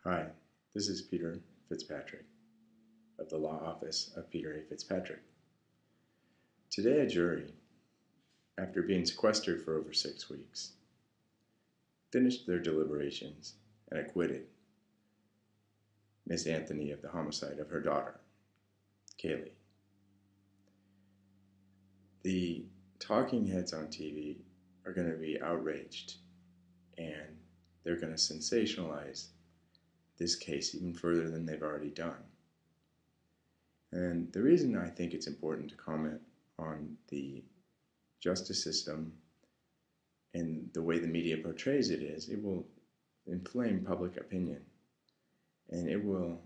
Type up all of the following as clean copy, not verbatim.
Hi, this is Peter Fitzpatrick of the Law Office of Peter A. Fitzpatrick. Today a jury, after being sequestered for over 6 weeks, finished their deliberations and acquitted Miss Anthony of the homicide of her daughter, Kaylee. The talking heads on TV are going to be outraged, and they're going to sensationalize this case even further than they've already done. And the reason I think it's important to comment on the justice system and the way the media portrays it is, it will inflame public opinion, and it will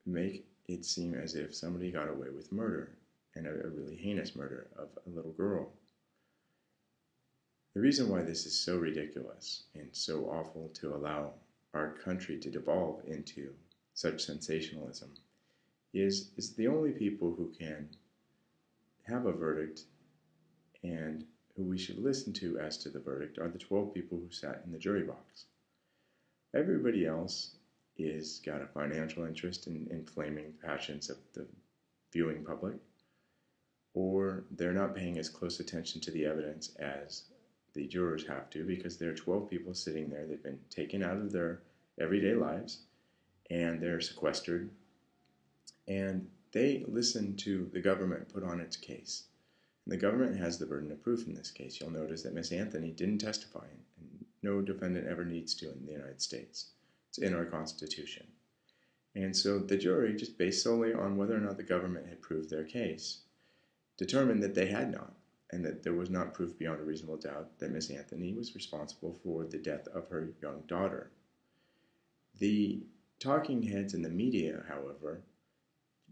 make it seem as if somebody got away with murder, and a really heinous murder of a little girl. The reason why this is so ridiculous and so awful to allow our country to devolve into such sensationalism is the only people who can have a verdict and who we should listen to as to the verdict are the 12 people who sat in the jury box. Everybody else is got a financial interest in inflaming the passions of the viewing public, or they're not paying as close attention to the evidence as the jurors have to, because there are 12 people sitting there. They've been taken out of their everyday lives, and they're sequestered, and they listen to the government put on its case. And the government has the burden of proof in this case. You'll notice that Miss Anthony didn't testify, and no defendant ever needs to in the United States. It's in our Constitution. And so the jury, just based solely on whether or not the government had proved their case, determined that they had not, and that there was not proof beyond a reasonable doubt that Miss Anthony was responsible for the death of her young daughter. The talking heads in the media, however,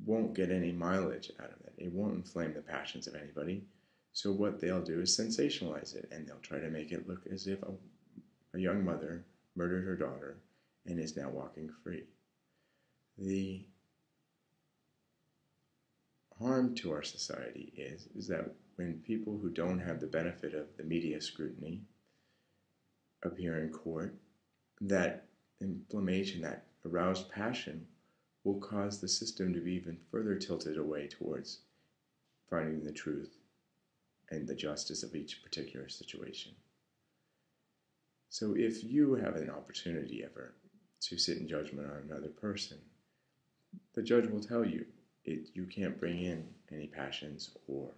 won't get any mileage out of it. It won't inflame the passions of anybody. So what they'll do is sensationalize it, and they'll try to make it look as if a young mother murdered her daughter and is now walking free. The harm to our society is that when people who don't have the benefit of the media scrutiny appear in court, that inflammation, that aroused passion, will cause the system to be even further tilted away towards finding the truth and the justice of each particular situation. So if you have an opportunity ever to sit in judgment on another person, the judge will tell you you can't bring in any passions or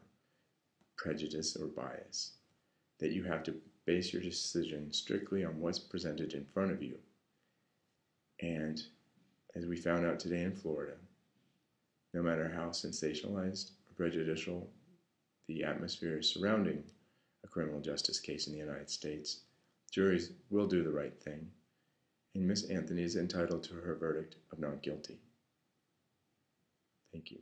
prejudice or bias, that you have to base your decision strictly on what's presented in front of you. And as we found out today in Florida, no matter how sensationalized or prejudicial the atmosphere is surrounding a criminal justice case in the United States, juries will do the right thing, and Miss Anthony is entitled to her verdict of not guilty. Thank you.